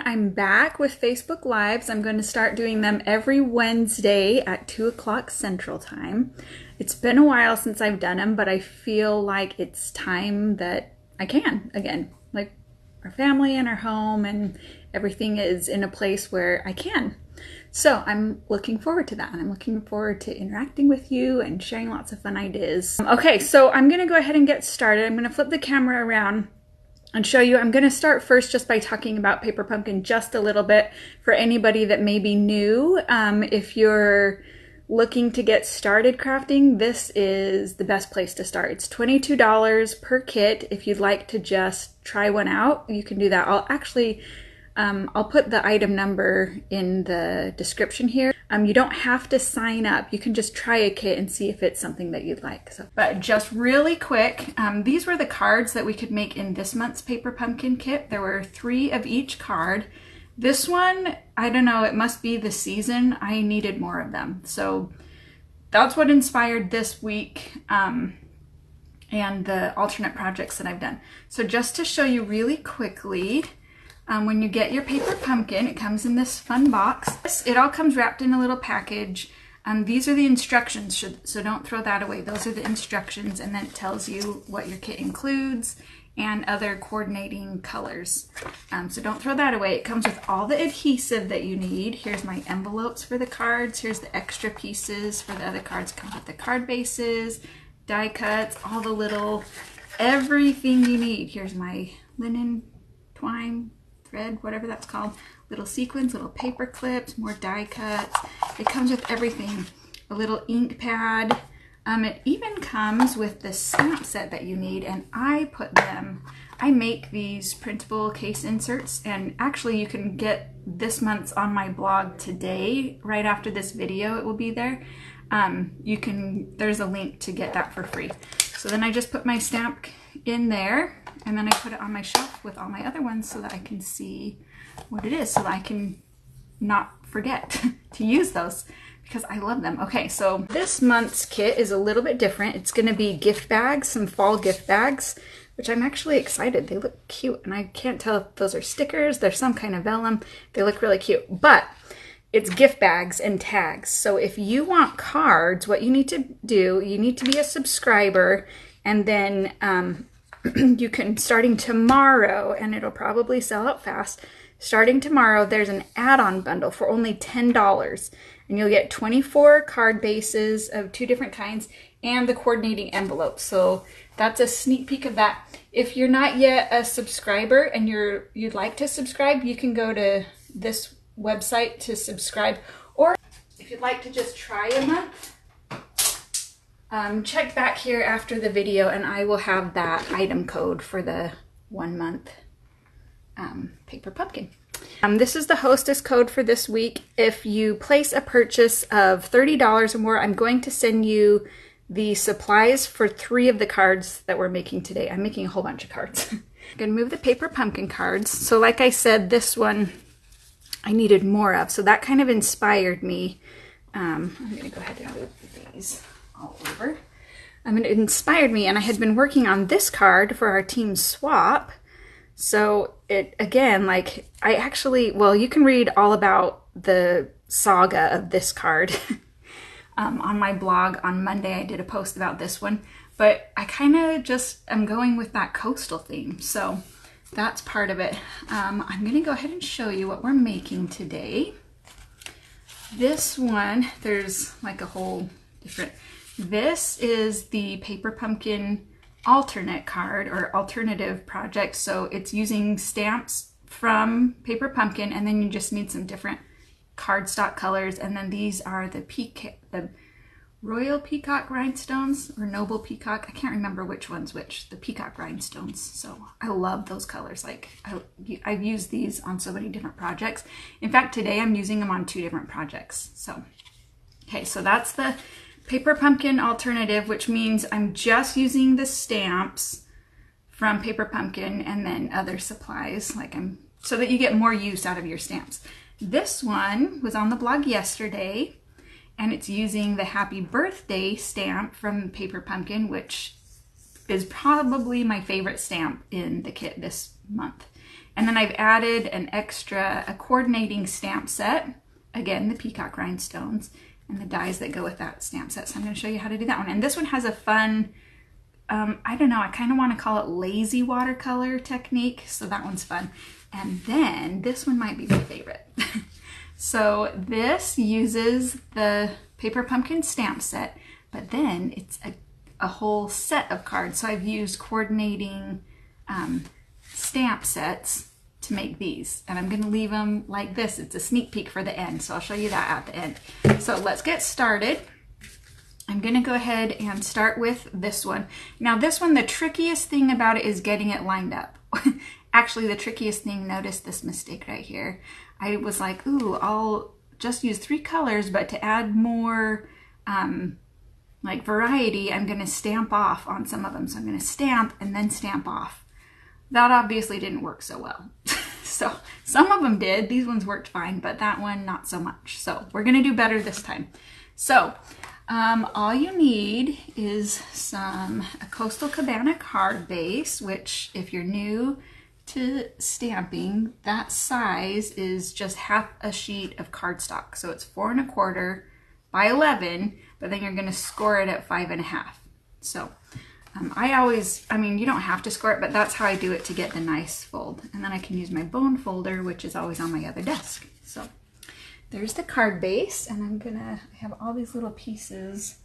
I'm back with Facebook Lives. I'm going to start doing them every Wednesday at 2 o'clock Central Time. It's been a while since I've done them, but I feel like it's time that I can again. Like our family and our home and everything is in a place where I can. So I'm looking forward to that, and I'm looking forward to interacting with you and sharing lots of fun ideas. Okay, so I'm going to go ahead and get started. I'm going to flip the camera around and show you. I'm going to start first just by talking about Paper Pumpkin just a little bit for anybody that may be new. If you're looking to get started crafting, this is the best place to start. It's $22 per kit. If you'd like to just try one out, you can do that. I'll put the item number in the description here. You don't have to sign up. You can just try a kit and see if it's something that you'd like. But just really quick, these were the cards that we could make in this month's Paper Pumpkin kit. There were 3 of each card. This one, I don't know, it must be the season. I needed more of them. So that's what inspired this week and the alternate projects that I've done. So just to show you really quickly, when you get your Paper Pumpkin, it comes in this fun box. It all comes wrapped in a little package. These are the instructions, so don't throw that away. Those are the instructions, and then it tells you what your kit includes and other coordinating colors. So don't throw that away. It comes with all the adhesive that you need. Here's my envelopes for the cards. Here's the extra pieces for the other cards. Comes with the card bases, die cuts, all the little, everything you need. Here's my linen, twine, thread, whatever that's called, little sequins, little paper clips, more die cuts. It comes with everything. A little ink pad. It even comes with the stamp set that you need, and I make these printable case inserts, and actually you can get this month's on my blog today. Right after this video it will be there. There's a link to get that for free. So then I just put my stamp in there, and then I put it on my shelf with all my other ones so that I can see what it is, so that I can not forget to use those because I love them. Okay, so this month's kit is a little bit different. It's going to be gift bags, some fall gift bags, which I'm actually excited. They look cute, and I can't tell if those are stickers. They're some kind of vellum. They look really cute, but it's gift bags and tags. So if you want cards, what you need to do, you need to be a subscriber, and then you can, starting tomorrow, and it'll probably sell out fast, starting tomorrow, there's an add-on bundle for only $10, and you'll get 24 card bases of 2 different kinds and the coordinating envelopes. So that's a sneak peek of that. If you're not yet a subscriber and you'd like to subscribe, you can go to this website to subscribe, or if you'd like to just try a month, check back here after the video and I will have that item code for the 1 month Paper Pumpkin. This is the hostess code for this week. If you place a purchase of $30 or more, I'm going to send you the supplies for 3 of the cards that we're making today. I'm making a whole bunch of cards. I'm going to move the Paper Pumpkin cards. So like I said, this one I needed more of, so that kind of inspired me. I'm going to go ahead and move these all over. It inspired me, and I had been working on this card for our team swap. So it, again, like you can read all about the saga of this card on my blog on Monday. I did a post about this one, but I kind of just am going with that coastal theme. So that's part of it. I'm going to go ahead and show you what we're making today. This one, there's like a whole different, this is the Paper Pumpkin alternate card or alternative project. So it's using stamps from Paper Pumpkin, and then you just need some different cardstock colors. And then these are the Royal Peacock rhinestones, or Noble Peacock. I can't remember which one's which. The Peacock rhinestones. So I love those colors. Like I've used these on so many different projects. In fact, today I'm using them on 2 different projects. So, okay, so that's the Paper Pumpkin alternative, which means I'm just using the stamps from Paper Pumpkin and then other supplies, so that you get more use out of your stamps. This one was on the blog yesterday, and it's using the Happy Birthday stamp from Paper Pumpkin, which is probably my favorite stamp in the kit this month. And then I've added an extra, a coordinating stamp set. Again, the peacock rhinestones and the dies that go with that stamp set. So I'm going to show you how to do that one. And this one has a fun, I don't know, I kind of want to call it lazy watercolor technique. So that one's fun. And then this one might be my favorite. So this uses the Paper Pumpkin stamp set, but then it's a whole set of cards. So I've used coordinating stamp sets to make these, and I'm going to leave them like this. It's a sneak peek for the end, so I'll show you that at the end. So let's get started. I'm going to go ahead and start with this one. Now this one, the trickiest thing about it is getting it lined up. Actually, the trickiest thing, notice this mistake right here. I was like, ooh, I'll just use 3 colors, but to add more like variety, I'm going to stamp off on some of them. So I'm going to stamp and then stamp off. That obviously didn't work so well. So some of them did. These ones worked fine, but that one not so much. So we're going to do better this time. So all you need is a Coastal Cabana card base, which if you're new to stamping, that size is just half a sheet of cardstock. So it's 4 1/4 by 11, but then you're going to score it at 5 1/2. So I mean, you don't have to score it, but that's how I do it to get the nice fold. And then I can use my bone folder, which is always on my other desk. So there's the card base, and I have all these little pieces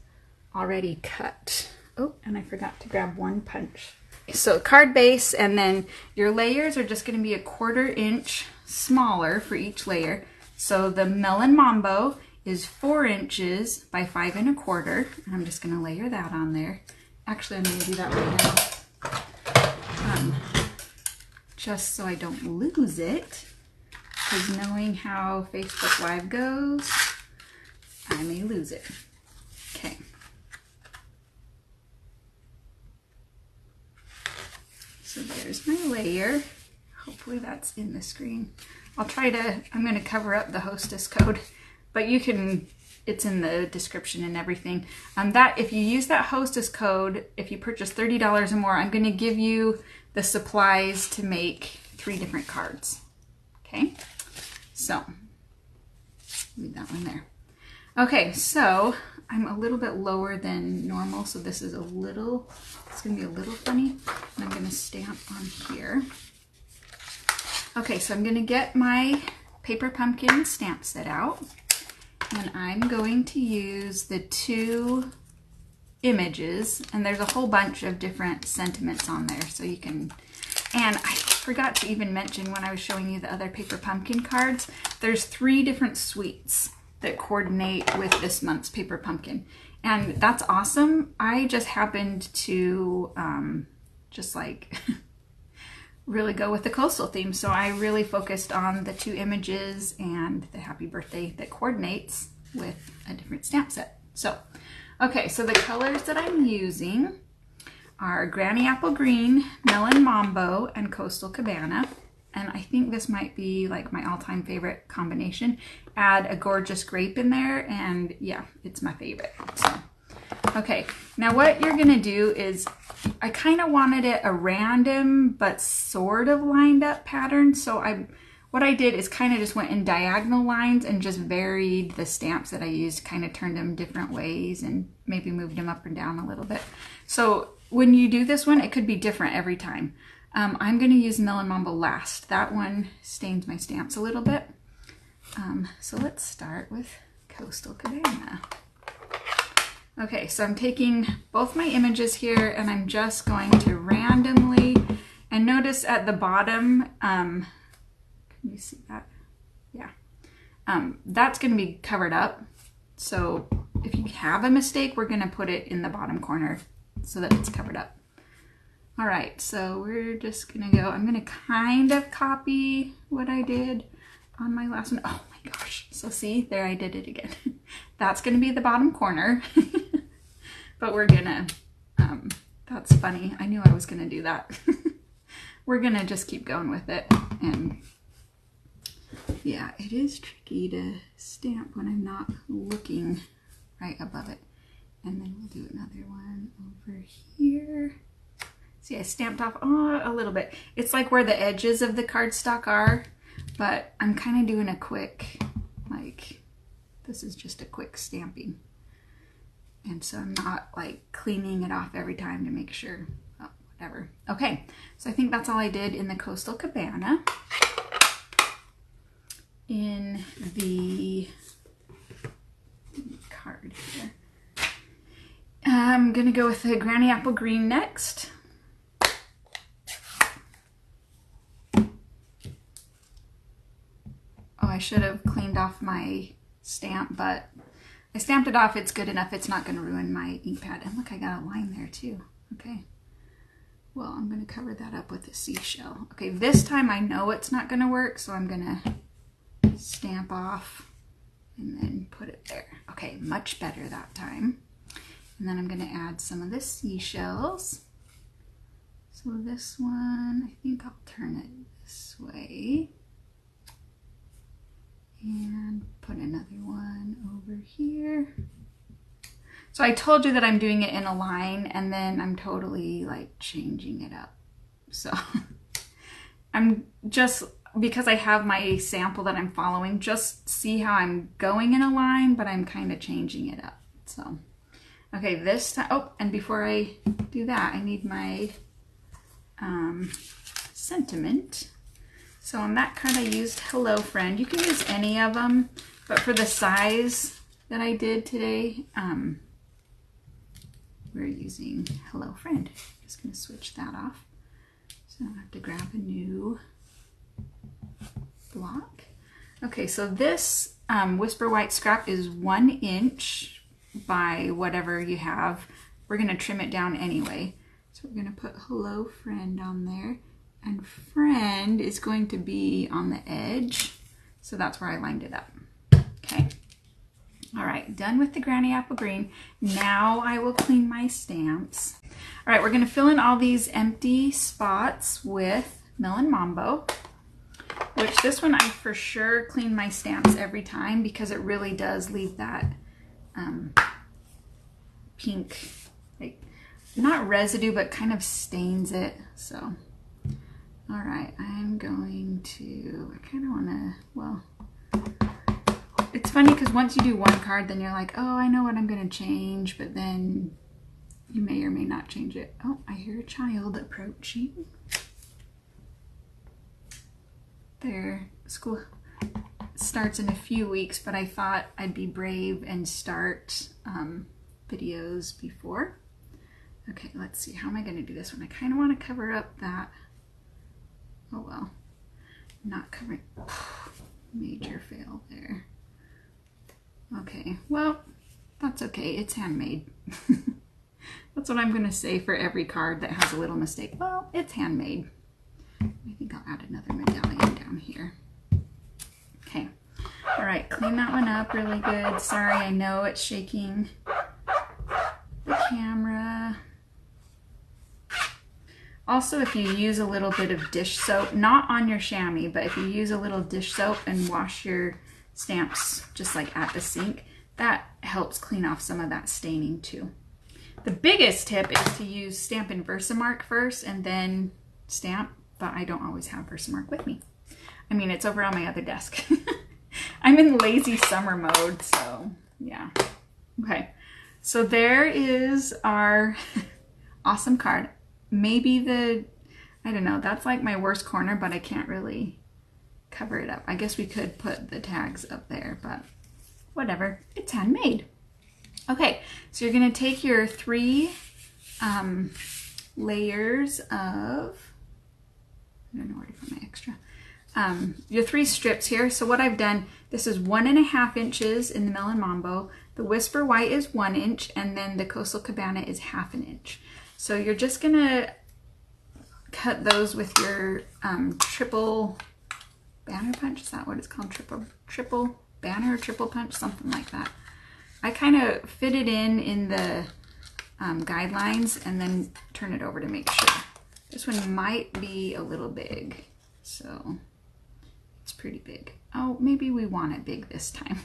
already cut. Oh, and I forgot to grab one punch. So card base, and then your layers are just going to be 1/4 inch smaller for each layer. So the Melon Mambo is 4 inches by 5 1/4. And I'm just going to layer that on there. Actually, I'm going to do that right now, just so I don't lose it, because knowing how Facebook Live goes, I may lose it. Okay. So there's my layer. Hopefully that's in the screen. I'm going to cover up the hostess code, but you can, it's in the description and everything. That if you use that hostess code, if you purchase $30 or more, I'm going to give you the supplies to make 3 different cards. Okay, so leave that one there. Okay, so I'm a little bit lower than normal, so this is it's going to be a little funny. And I'm going to stamp on here. Okay, so I'm going to get my Paper Pumpkin stamp set out. And I'm going to use the 2 images, and there's a whole bunch of different sentiments on there, so you can, and I forgot to even mention when I was showing you the other Paper Pumpkin cards, there's 3 different suites that coordinate with this month's Paper Pumpkin, and that's awesome. I just happened to just like really go with the coastal theme. So I really focused on the 2 images and the happy birthday that coordinates with a different stamp set. So, okay, so the colors that I'm using are Granny Apple Green, Melon Mambo, and Coastal Cabana. And I think this might be like my all-time favorite combination. Add a gorgeous grape in there, and yeah, it's my favorite. So, okay, now what you're gonna do is, I kind of wanted it a random but sort of lined up pattern. So what I did is kind of just went in diagonal lines and just varied the stamps that I used, kind of turned them different ways and maybe moved them up and down a little bit. So when you do this one, it could be different every time. I'm going to use Melon Mambo last. That one stains my stamps a little bit. So let's start with Coastal Cabana. Okay, so I'm taking both my images here, and I'm just going to randomly, and notice at the bottom, can you see that? Yeah. That's going to be covered up. So if you have a mistake, we're going to put it in the bottom corner so that it's covered up. All right, so we're just going to go, I'm going to kind of copy what I did on my last one. Oh my gosh. So see, there I did it again. That's going to be the bottom corner. But we're gonna, that's funny. I knew I was gonna do that. We're gonna just keep going with it. And yeah, it is tricky to stamp when I'm not looking right above it. And then we'll do another one over here. See, I stamped off a little bit. It's like where the edges of the cardstock are, but I'm kind of doing a quick, like, this is just a quick stamping. And so I'm not like cleaning it off every time to make sure, oh, whatever. Okay, so I think that's all I did in the Coastal Cabana. In the card here. I'm gonna go with the Granny Apple Green next. Oh, I should have cleaned off my stamp, but I stamped it off. It's good enough. It's not gonna ruin my ink pad. And look, I got a line there too. Okay. Well, I'm gonna cover that up with a seashell. Okay, this time I know it's not gonna work, so I'm gonna stamp off and then put it there. Okay, much better that time. And then I'm going to add some of the seashells. So this one, I think I'll turn it this way. And put another one over here. So I told you that I'm doing it in a line, and then I'm totally like changing it up. So I'm just, because I have my sample that I'm following, just see how I'm going in a line, but I'm kind of changing it up. So, okay, this time, oh, and before I do that, I need my sentiment. So on that card I used Hello Friend. You can use any of them, but for the size that I did today, we're using Hello Friend. Just gonna switch that off. So I have to grab a new block. Okay, so this Whisper White scrap is 1 inch by whatever you have. We're gonna trim it down anyway. So we're gonna put Hello Friend on there, and Friend is going to be on the edge. So that's where I lined it up. Okay. All right, done with the Granny Apple Green. Now I will clean my stamps. All right, we're gonna fill in all these empty spots with Melon Mambo, which this one I for sure clean my stamps every time because it really does leave that pink, like not residue, but kind of stains it. So, all right, I'm going to, I kind of want to, well, it's funny because once you do one card, then you're like, oh, I know what I'm going to change, but then you may or may not change it. Oh, I hear a child approaching. Their school starts in a few weeks, but I thought I'd be brave and start videos before. Okay, let's see. How am I going to do this one? I kind of want to cover up that. Oh well, not covering. Major fail there. Okay, well, that's okay. It's handmade. That's what I'm going to say for every card that has a little mistake. Well, it's handmade. I think I'll add another medallion down here. Okay. All right, clean that one up really good. Sorry, I know it's shaking the camera. Also, if you use a little bit of dish soap, not on your chamois, but if you use a little dish soap and wash your stamps just like at the sink, that helps clean off some of that staining too. The biggest tip is to use Stampin' Versamark first and then stamp, but I don't always have Versamark with me. I mean, it's over on my other desk. I'm in lazy summer mode, so yeah. Okay, so there is our awesome card. Maybe I don't know, that's like my worst corner, but I can't really cover it up. I guess we could put the tags up there, but whatever, it's handmade. Okay, so you're gonna take your 3 layers of, I don't know where to put my extra, your 3 strips here. So what I've done, this is 1.5 inches in the Melon Mambo, the Whisper White is 1 inch, and then the Coastal Cabana is 1/2 inch. So you're just gonna cut those with your triple banner punch. Is that what it's called? Triple banner, triple punch, something like that. I kind of fit it in the guidelines and then turn it over to make sure. This one might be a little big, so it's pretty big. Oh, maybe we want it big this time.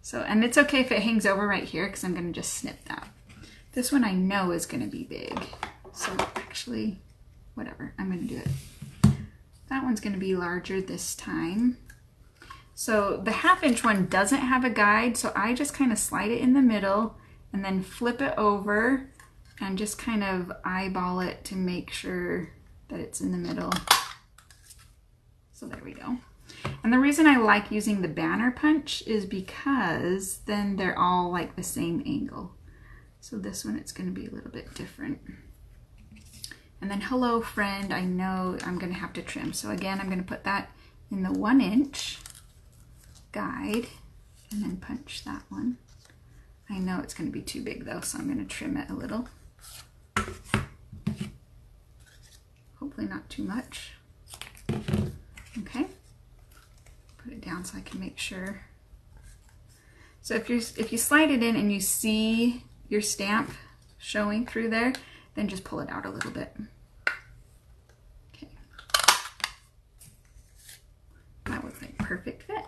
So, and it's okay if it hangs over right here because I'm going to just snip that. This one I know is going to be big, So actually, whatever, I'm gonna do it. That one's gonna be larger this time. So the 1/2 inch one doesn't have a guide, so I just kind of slide it in the middle and then flip it over and just kind of eyeball it to make sure that it's in the middle. So there we go. And the reason I like using the banner punch is because then they're all like the same angle. So this one, it's going to be a little bit different. And then hello friend, I know I'm going to have to trim. So again, I'm going to put that in the 1 inch guide and then punch that one. I know it's going to be too big though, so I'm going to trim it a little. Hopefully not too much. Okay. Put it down so I can make sure. So if you slide it in and you see your stamp showing through there, then just pull it out a little bit. Okay. That was a perfect fit.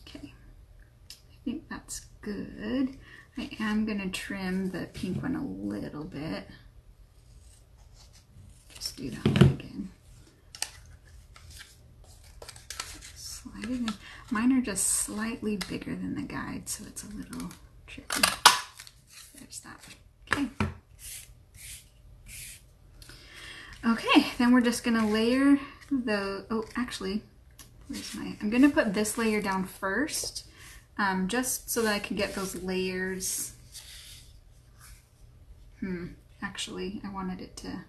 Okay. I think that's good. I am going to trim the pink one a little bit. Just do that one again. Slide it in. Mine are just slightly bigger than the guide, so it's a little tricky. There's that. Okay. Okay, then we're just gonna layer the, oh, actually, I'm gonna put this layer down first, just so that I can get those layers. Actually, I wanted it to,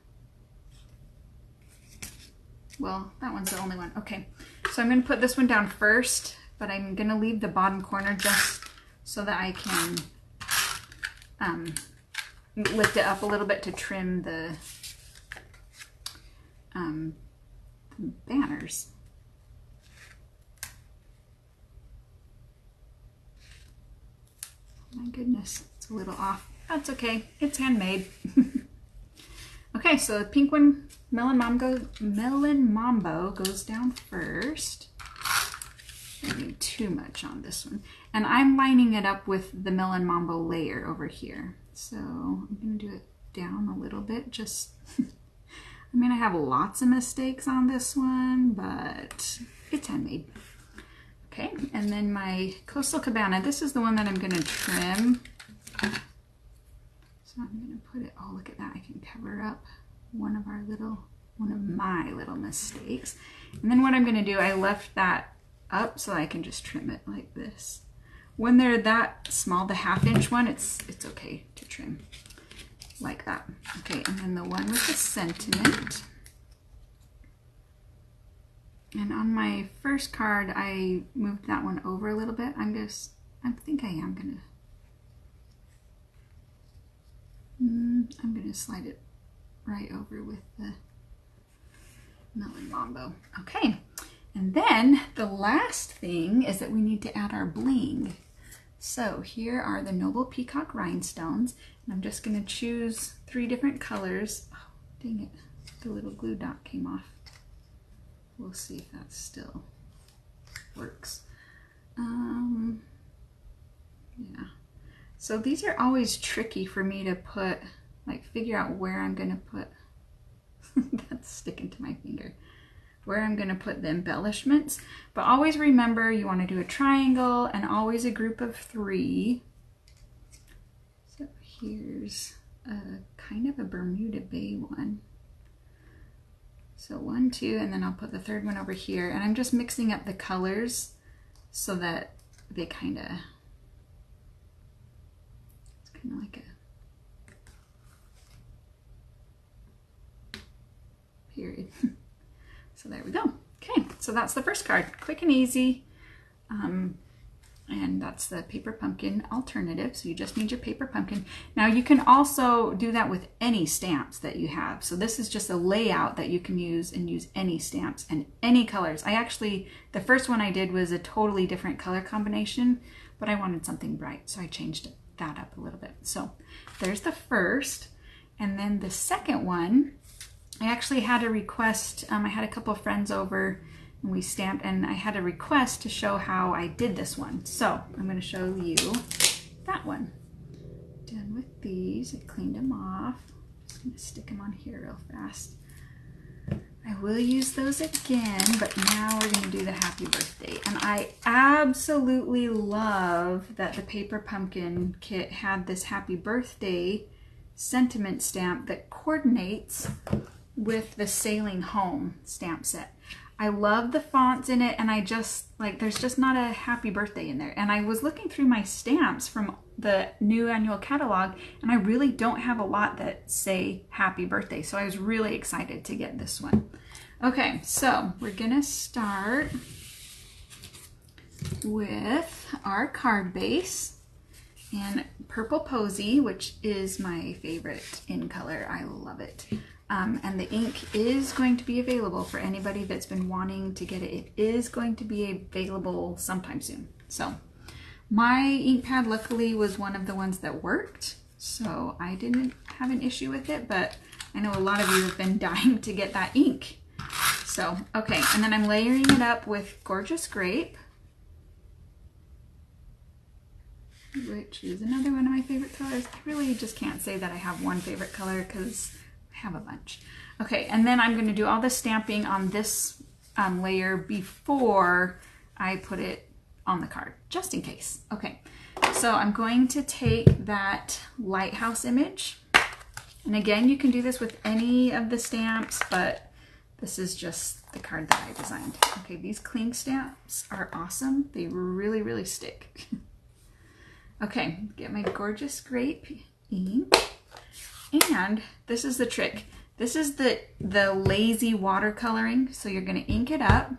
well, that one's the only one. Okay, so I'm going to put this one down first, but I'm going to leave the bottom corner just so that I can lift it up a little bit to trim the banners. Oh my goodness, it's a little off. That's okay, it's handmade. Okay, so the pink one, Melon Mambo goes down first. I don't need too much on this one. And I'm lining it up with the Melon Mambo layer over here. So I'm gonna do it down a little bit, just, I mean, I have lots of mistakes on this one, but it's handmade. Okay, and then my Coastal Cabana, this is the one that I'm gonna trim. So I'm gonna put it, oh, look at that, I can cover up one of my little mistakes. And then what I'm gonna do, I left that up so I can just trim it like this. When they're that small, the 1/2 inch one, it's okay to trim like that. Okay, and then the one with the sentiment. And on my first card, I moved that one over a little bit. I think I am gonna, I'm gonna slide it right over with the Melon Mambo. Okay, and then the last thing is that we need to add our bling. So here are the Noble Peacock rhinestones, and I'm just gonna choose 3 different colors. Oh, dang it, the little glue dot came off. We'll see if that still works. Yeah. So these are always tricky for me to put, like, figure out where I'm gonna put, that's sticking to my finger, where I'm gonna put the embellishments. But always remember, you wanna do a triangle and always a group of 3. So here's a kind of a Bermuda Bay one. So 1, 2, and then I'll put the 3rd one over here. And I'm just mixing up the colors so that they it's kind of like a period. So there we go. Okay, so that's the first card, quick and easy. And that's the paper pumpkin alternative. So you just need your paper pumpkin. Now you can also do that with any stamps that you have. So this is just a layout that you can use and use any stamps and any colors. The first one I did was a totally different color combination, but I wanted something bright, so I changed that up a little bit. So there's the first. And then the second one, I actually had a request. I had a couple of friends over and we stamped, and I had a request to show how I did this one. So I'm going to show you that one. Done with these. I cleaned them off. I'm gonna stick them on here real fast. I will use those again, but now we're gonna do the happy birthday. And I absolutely love that the Paper Pumpkin kit had this happy birthday sentiment stamp that coordinates with the Sailing Home stamp set. I love the fonts in it, and I just, like, there's just not a happy birthday in there. And I was looking through my stamps from the new annual catalog, and I really don't have a lot that say happy birthday. So I was really excited to get this one. Okay, so we're gonna start with our card base and Purple Posy, which is my favorite in color. I love it. And the ink is going to be available for anybody that's been wanting to get it. It is going to be available sometime soon. So my ink pad luckily was one of the ones that worked, so I didn't have an issue with it, but I know a lot of you have been dying to get that ink. So, okay, and then I'm layering it up with Gorgeous Grape, which is another one of my favorite colors. I really just can't say that I have one favorite color because I have a bunch. Okay, and then I'm going to do all the stamping on this layer before I put it on the card, just in case. Okay, so I'm going to take that lighthouse image, and again, you can do this with any of the stamps, but this is just the card that I designed. Okay, these cling stamps are awesome. They really, really stick. Okay, get my Gorgeous Grape ink. And this is the trick. This is the lazy watercoloring. So you're gonna ink it up.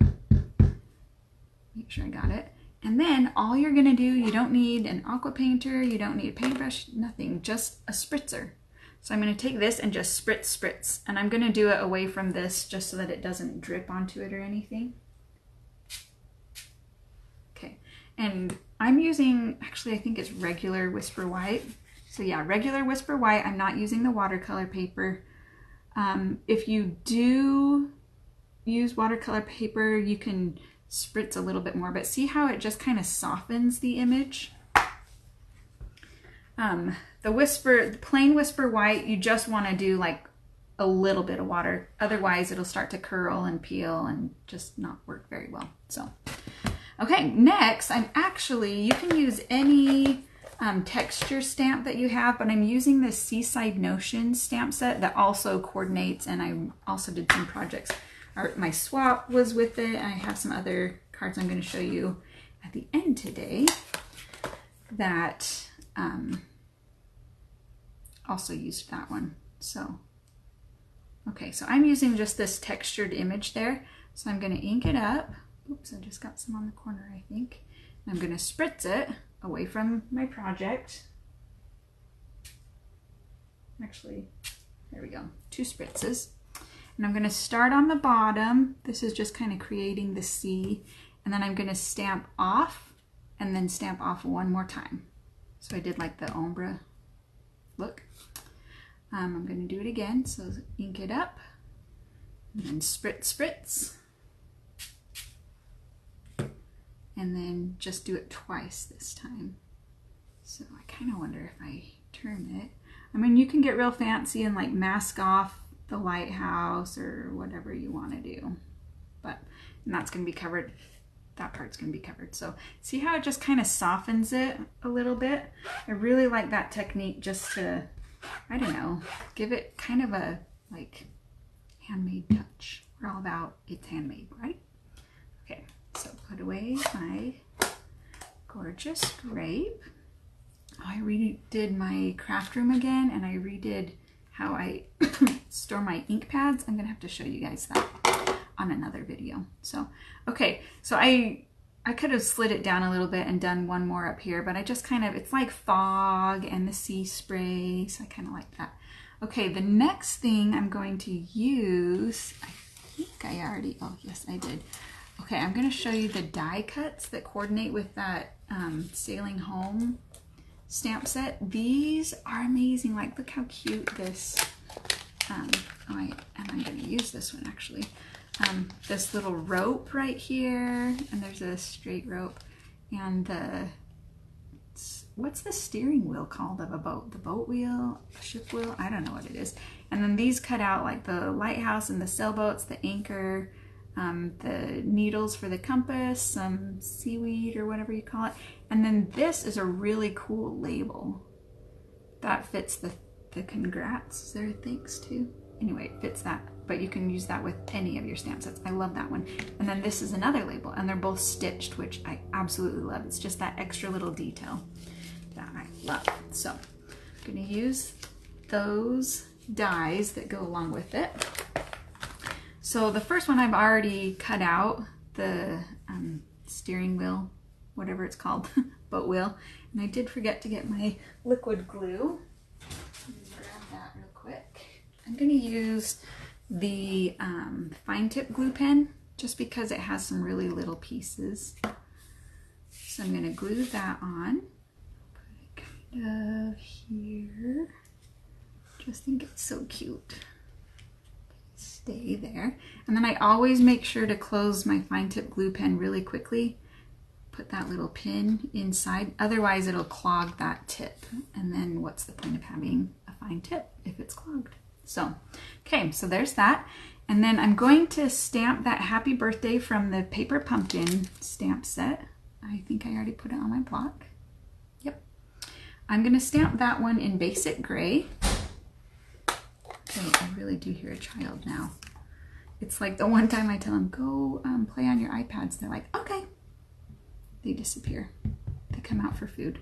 Make sure I got it. And then all you're gonna do, you don't need an aqua painter, you don't need a paintbrush, nothing, just a spritzer. So I'm gonna take this and just spritz. And I'm gonna do it away from this just so that it doesn't drip onto it or anything. Okay, and I'm using, actually I think it's regular Whisper White. So yeah, regular Whisper White. I'm not using the watercolor paper. If you do use watercolor paper, you can spritz a little bit more, but see how it just kind of softens the image? The plain Whisper White, you just want to do like a little bit of water. Otherwise, it'll start to curl and peel and just not work very well. So, okay, next, you can use any texture stamp that you have, but I'm using this Seaside Notions stamp set that also coordinates, and I also did some projects. My swap was with it, and I have some other cards I'm going to show you at the end today that also used that one. So, okay, so I'm using just this textured image there. So I'm going to ink it up. Oops, I just got some on the corner, I think. I'm going to spritz it away from my project. Actually, there we go, 2 spritzes. And I'm going to start on the bottom. This is just kind of creating the C. And then I'm going to stamp off and then stamp off one more time. So I did like the ombre look. I'm going to do it again. So ink it up and then spritz. And then just do it twice this time. So I kind of wonder if I turn it. I mean, you can get real fancy and like mask off the lighthouse or whatever you want to do. And that's going to be covered. That part's going to be covered. So see how it just kind of softens it a little bit? I really like that technique just to, I don't know, give it kind of a like handmade touch. We're all about it's handmade, right? Okay. So put away my Gorgeous Grape. Oh, I redid my craft room again, and I redid how I store my ink pads. I'm gonna have to show you guys that on another video. So, okay, so I could have slid it down a little bit and done one more up here, but I just kind of, it's like fog and the sea spray, so I kind of like that. Okay, the next thing I'm going to use, I think I already, oh yes, I did. Okay, I'm going to show you the die cuts that coordinate with that Sailing Home stamp set. These are amazing. Like, look how cute this, and I'm going to use this one actually. This little rope right here, and there's a straight rope, and what's the steering wheel called of a boat? The boat wheel, a ship wheel? I don't know what it is. And then these cut out like the lighthouse and the sailboats, the anchor, the needles for the compass, some seaweed or whatever you call it. And then this is a really cool label that fits the congrats. Is there a thanks too? Anyway, it fits that, but you can use that with any of your stamp sets. I love that one. And then this is another label, and they're both stitched, which I absolutely love. It's just that extra little detail that I love. So I'm gonna use those dies that go along with it. So the first one I've already cut out, the steering wheel, whatever it's called, boat wheel. And I did forget to get my liquid glue. Grab that real quick. I'm going to use the fine tip glue pen just because it has some really little pieces. So I'm going to glue that on. Put it kind of here. Just think it's so cute. Stay there. And then I always make sure to close my fine tip glue pen really quickly. Put that little pin inside, otherwise it'll clog that tip. And then what's the point of having a fine tip if it's clogged? So, okay, so there's that. And then I'm going to stamp that happy birthday from the Paper Pumpkin stamp set. I think I already put it on my block. Yep. I'm gonna stamp that one in basic gray. Okay, I really do hear a child now. It's like the one time I tell them, go play on your iPads. They're like, okay. They disappear. They come out for food.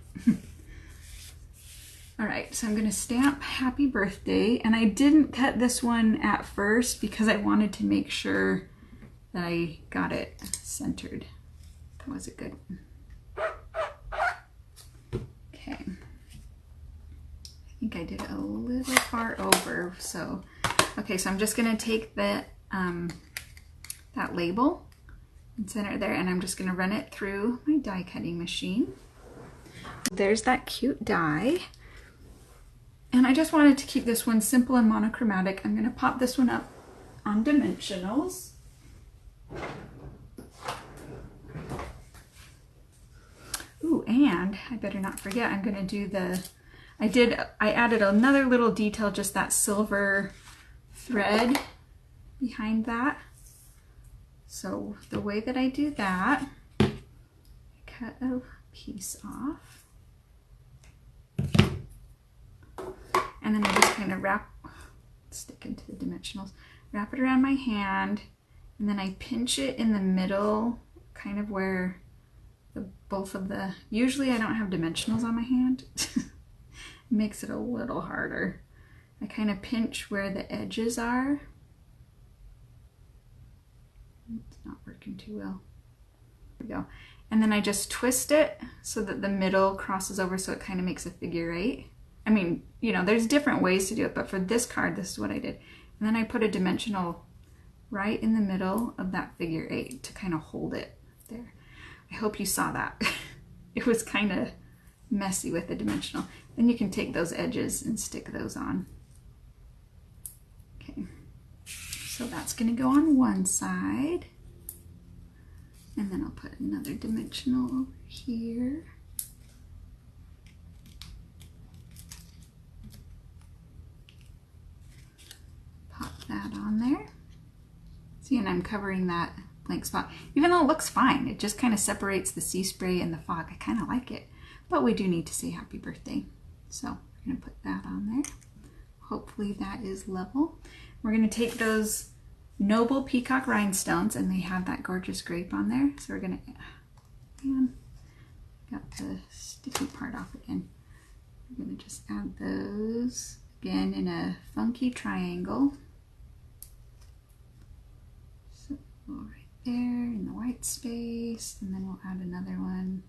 All right, so I'm gonna stamp happy birthday. And I didn't cut this one at first because I wanted to make sure that I got it centered. That was a good one. Okay. I think I did it a little far over, so. Okay, so I'm just gonna take that label and center it there, and I'm just gonna run it through my die cutting machine. There's that cute die. And I just wanted to keep this one simple and monochromatic. I'm gonna pop this one up on dimensionals. Ooh, and I better not forget, I'm gonna do I added another little detail, just that silver thread behind that. So the way that I do that, I cut a piece off. And then I just kind of stick into the dimensionals, wrap it around my hand, and then I pinch it in the middle, kind of where usually I don't have dimensionals on my hand. It makes it a little harder. I kind of pinch where the edges are. It's not working too well. There we go. And then I just twist it so that the middle crosses over, so it kind of makes a figure eight. I mean, you know, there's different ways to do it, but for this card, this is what I did. And then I put a dimensional right in the middle of that figure eight to kind of hold it there. I hope you saw that. It was kind of messy with the dimensional. Then you can take those edges and stick those on. Okay, so that's gonna go on one side. And then I'll put another dimensional over here. Pop that on there. See, and I'm covering that blank spot. Even though it looks fine, it just kind of separates the sea spray and the fog. I kind of like it, but we do need to say happy birthday. So we're gonna put that on there. Hopefully that is level. We're gonna take those Noble Peacock rhinestones, and they have that gorgeous grape on there. So we're gonna, got the sticky part off again. We're gonna just add those again in a funky triangle. So right there in the white space, and then we'll add another one.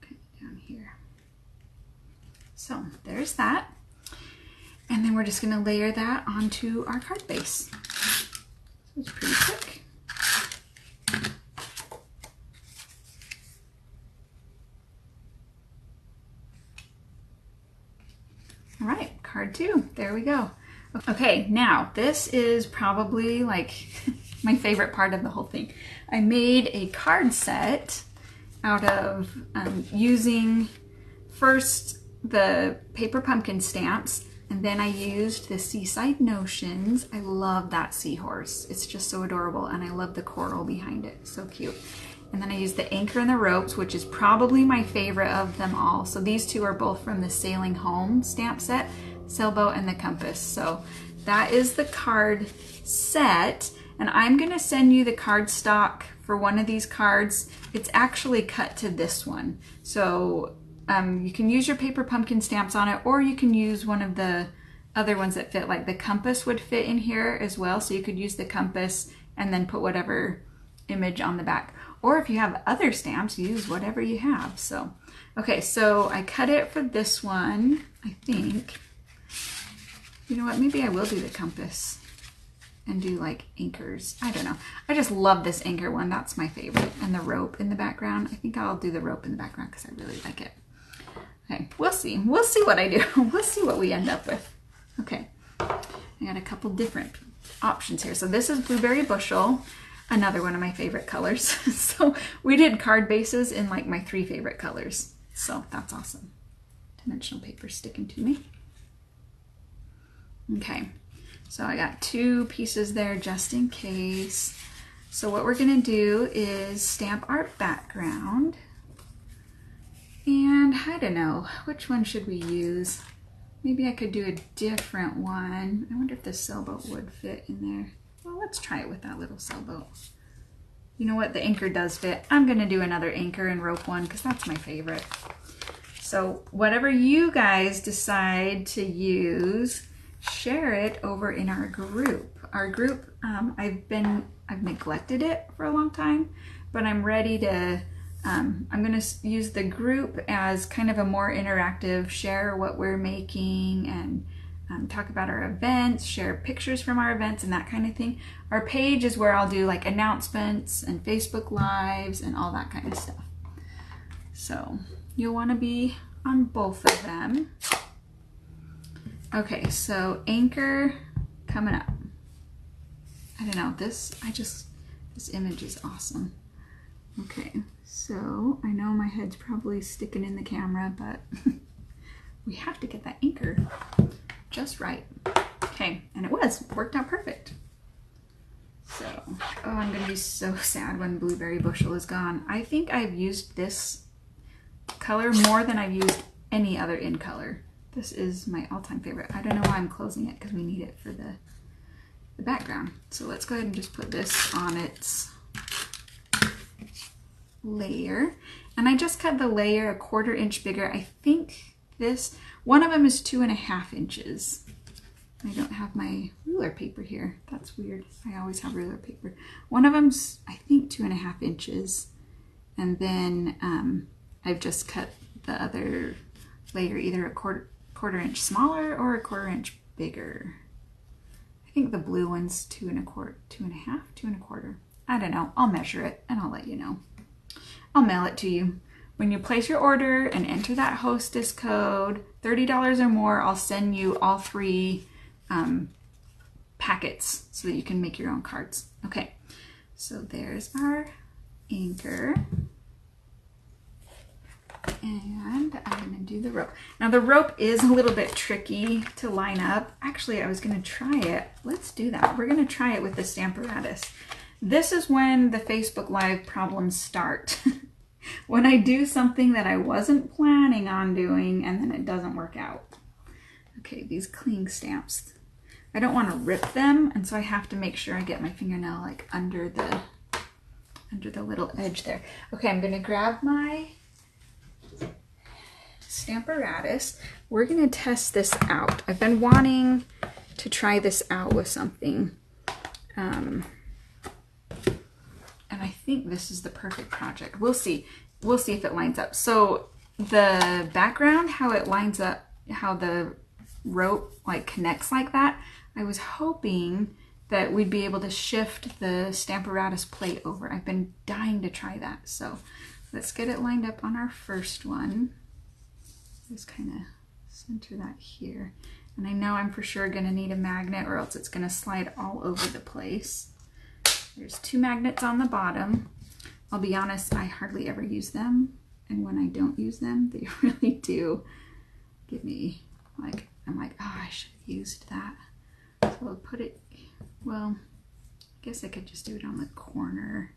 Okay, down here. So there's that. And then we're just gonna layer that onto our card base. So it's pretty quick. All right, card 2, there we go. Okay, now this is probably like my favorite part of the whole thing. I made a card set out of using first the Paper Pumpkin stamps, and then I used the Seaside Notions. I love that seahorse. It's just so adorable, and I love the coral behind it. So cute. And then I used the Anchor and the Ropes, which is probably my favorite of them all. So these two are both from the Sailing Home stamp set, Sailboat and the Compass. So that is the card set, and I'm gonna send you the card stock for one of these cards. It's actually cut to this one. So you can use your Paper Pumpkin stamps on it, or you can use one of the other ones that fit, like the compass would fit in here as well. So you could use the compass and then put whatever image on the back. Or if you have other stamps, use whatever you have. So, okay, so I cut it for this one, I think. You know what, maybe I will do the compass and do like anchors. I don't know. I just love this anchor one. That's my favorite. And the rope in the background. I think I'll do the rope in the background because I really like it. Okay, we'll see. We'll see what I do. We'll see what we end up with. Okay, I got a couple different options here. So this is Blueberry Bushel, another one of my favorite colors. So we did card bases in like my 3 favorite colors. So that's awesome. Dimensional paper sticking to me. Okay, so I got 2 pieces there just in case. So what we're gonna do is stamp art background. And I don't know, which one should we use? Maybe I could do a different one. I wonder if the sailboat would fit in there. Well, let's try it with that little sailboat. You know what, the anchor does fit. I'm gonna do another anchor and rope one because that's my favorite. So whatever you guys decide to use, share it over in our group. Our group, I've neglected it for a long time, but I'm ready to, I'm gonna use the group as kind of a more interactive, share what we're making and talk about our events, share pictures from our events and that kind of thing. Our page is where I'll do like announcements and Facebook Lives and all that kind of stuff. So you'll wanna be on both of them. Okay, so anchor coming up. I don't know, this image is awesome. Okay, so I know my head's probably sticking in the camera, but we have to get that anchor just right. Okay, and it worked out perfect. So, oh, I'm gonna be so sad when Blueberry Bushel is gone. I think I've used this color more than I've used any other in color. This is my all-time favorite. I don't know why I'm closing it because we need it for the background. So let's go ahead and just put this on its layer. And I just cut the layer a 1/4 inch bigger. I think one of them is 2.5 inches. I don't have my ruler paper here. That's weird. I always have ruler paper. One of them's, I think, 2.5 inches. And then I've just cut the other layer either a quarter inch smaller or a 1/4 inch bigger. I think the blue one's 2.25, 2.5, 2.25. I don't know. I'll measure it and I'll let you know. I'll mail it to you. When you place your order and enter that hostess code, $30 or more, I'll send you all 3 packets so that you can make your own cards. Okay, so there's our anchor. And I'm gonna do the rope. Now the rope is a little bit tricky to line up. Actually, I was gonna try it. Let's do that. We're gonna try it with the Stamparatus. This is when the Facebook Live problems start. When I do something that I wasn't planning on doing and then it doesn't work out. Okay, these cling stamps. I don't want to rip them, and so I have to make sure I get my fingernail like under the little edge there. Okay, I'm gonna grab my Stamparatus. We're gonna test this out. I've been wanting to try this out with something. And I think this is the perfect project. We'll see. We'll see if it lines up. So the background, how it lines up, how the rope like connects like that, I was hoping that we'd be able to shift the Stamparatus plate over. I've been dying to try that. So let's get it lined up on our first one. Just kind of center that here. And I know I'm for sure gonna need a magnet or else it's gonna slide all over the place. There's 2 magnets on the bottom. I'll be honest, I hardly ever use them. And when I don't use them, they really do give me like, I'm like, oh, I should have used that. So I'll put it, well, I guess I could just do it on the corner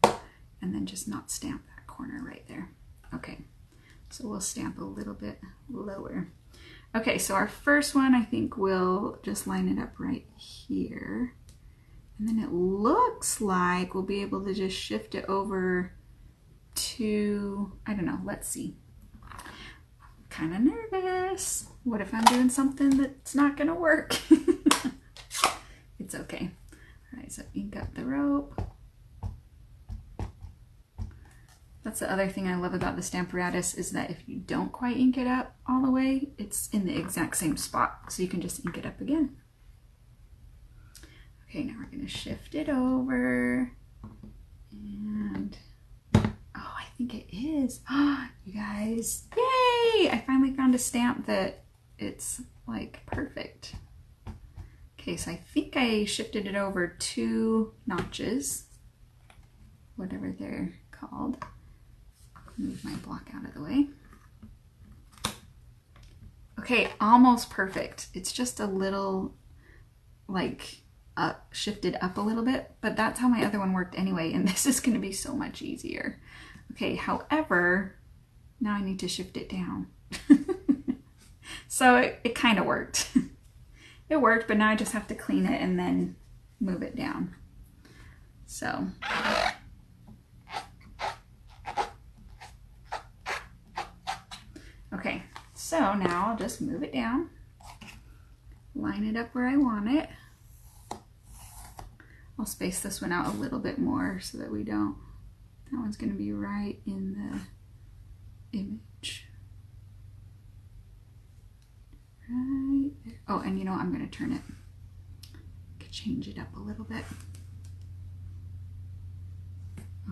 and then just not stamp that corner right there. Okay, so we'll stamp a little bit lower. Okay, so our first one, I think we'll just line it up right here. And then it looks like we'll be able to just shift it over to, I don't know, let's see. Kind of nervous. What if I'm doing something that's not gonna work? It's okay. All right, so ink up the rope. That's the other thing I love about the Stamparatus is that if you don't quite ink it up all the way, it's in the exact same spot. So you can just ink it up again. Okay, now we're gonna shift it over. And, oh, I think it is. Ah, you guys, yay! I finally found a stamp that it's like perfect. Okay, so I think I shifted it over 2 notches, whatever they're called. Move my block out of the way. Okay, almost perfect. It's just a little like shifted up a little bit, but that's how my other one worked anyway, and this is going to be so much easier. Okay, however, now I need to shift it down. So it kind of worked. It worked, but now I just have to clean it and then move it down. So okay, so now I'll just move it down, line it up where I want it. I'll space this one out a little bit more so that we don't, that one's going to be right in the image. Right there. Oh, and you know what? I'm going to turn it. I could change it up a little bit.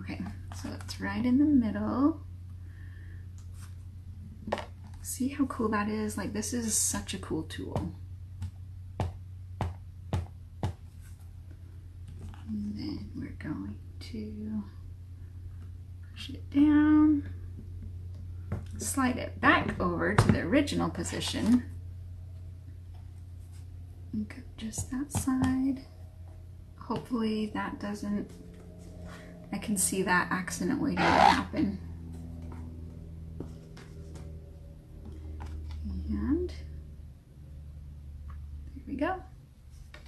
Okay, so it's right in the middle. See how cool that is? Like, this is such a cool tool. And then we're going to push it down, slide it back over to the original position, and cut just that side. Hopefully that doesn't, I can see that accidentally didn't happen. And there we go.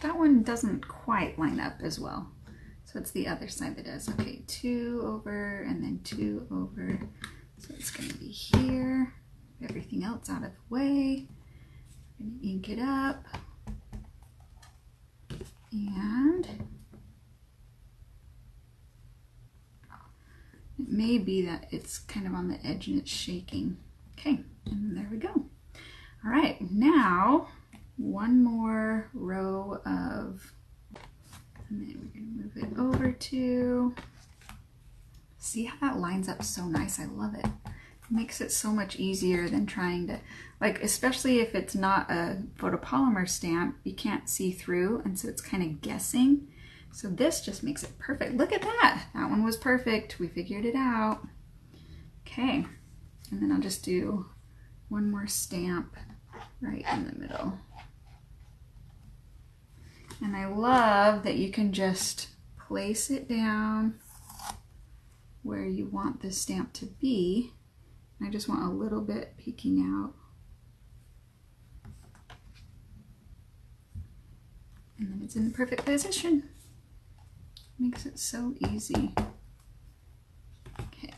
That one doesn't quite line up as well. So it's the other side that does. Okay, 2 over and then 2 over. So it's going to be here. Everything else out of the way. I'm going to ink it up. And it may be that it's kind of on the edge and it's shaking. Okay, and there we go. All right, now one more row of, and then we're going to move it over to, see how that lines up so nice. I love it. It makes it so much easier than trying to, like, especially if it's not a photopolymer stamp, you can't see through, and so it's kind of guessing. So this just makes it perfect. Look at that. That one was perfect. We figured it out. Okay, and then I'll just do one more stamp right in the middle. And I love that you can just place it down where you want the stamp to be. I just want a little bit peeking out. And then it's in the perfect position. Makes it so easy. Okay.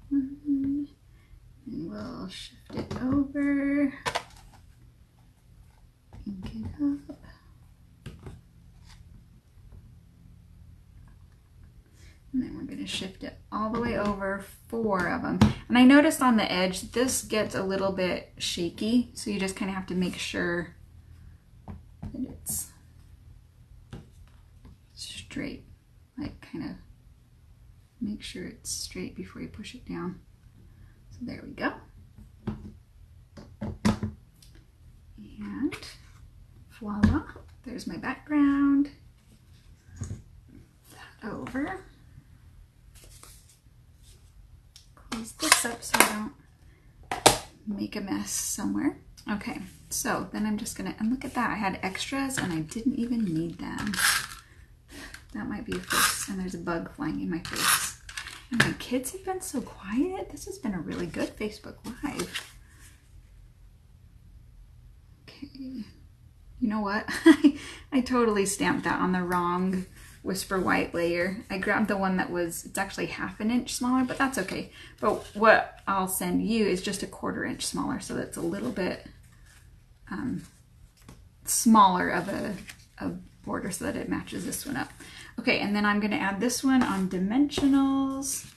And we'll shift it over. Ink it up. And then we're going to shift it all the way over, 4 of them. And I noticed on the edge, this gets a little bit shaky. So you just kind of have to make sure that it's straight. Like, kind of make sure it's straight before you push it down. So there we go. And voila, there's my background. That over. Close this up so I don't make a mess somewhere. Okay, so then I'm just gonna, and look at that, I had extras and I didn't even need them. That might be a face, and there's a bug flying in my face. And my kids have been so quiet. This has been a really good Facebook Live. Okay, you know what? I totally stamped that on the wrong Whisper White layer. I grabbed the one that was, it's actually 1/2 inch smaller, but that's okay. But what I'll send you is just 1/4 inch smaller, so that's a little bit smaller of a border so that it matches this one up. Okay, and then I'm going to add this one on dimensionals.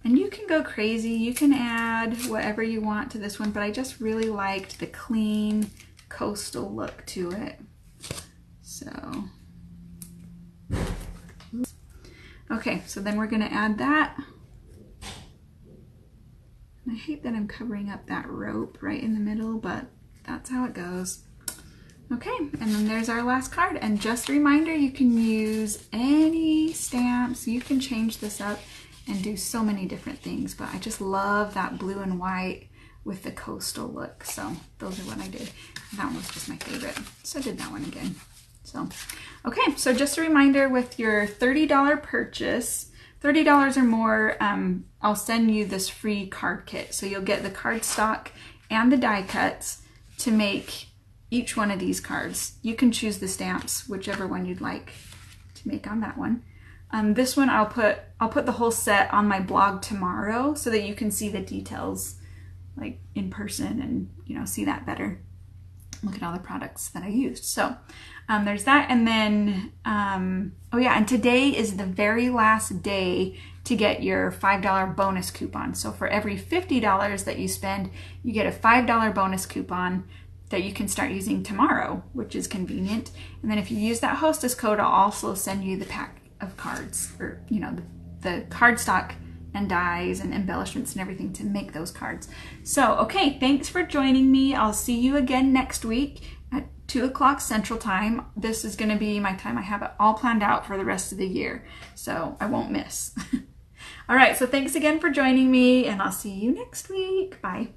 And you can go crazy. You can add whatever you want to this one, but I just really liked the clean coastal look to it. So, okay, so then we're going to add that. And I hate that I'm covering up that rope right in the middle, but that's how it goes. Okay, and then there's our last card. And just a reminder, you can use any stamps. You can change this up and do so many different things, but I just love that blue and white with the coastal look. So those are what I did. That one was just my favorite. So I did that one again. So, okay, so just a reminder, with your $30 purchase, $30 or more, I'll send you this free card kit. So you'll get the cardstock and the die cuts to make each one of these cards. You can choose the stamps, whichever one you'd like to make on that one. This one I'll put the whole set on my blog tomorrow so that you can see the details like in person and, you know, see that better. Look at all the products that I used. So there's that. And then, oh yeah, and today is the very last day to get your $5 bonus coupon. So for every $50 that you spend, you get a $5 bonus coupon that you can start using tomorrow, which is convenient. And then if you use that hostess code, I'll also send you the pack of cards, or, you know, the cardstock and dies and embellishments and everything to make those cards. So, okay, thanks for joining me. I'll see you again next week at 2 o'clock Central Time. This is gonna be my time. I have it all planned out for the rest of the year, so I won't miss. All right, so thanks again for joining me, and I'll see you next week. Bye.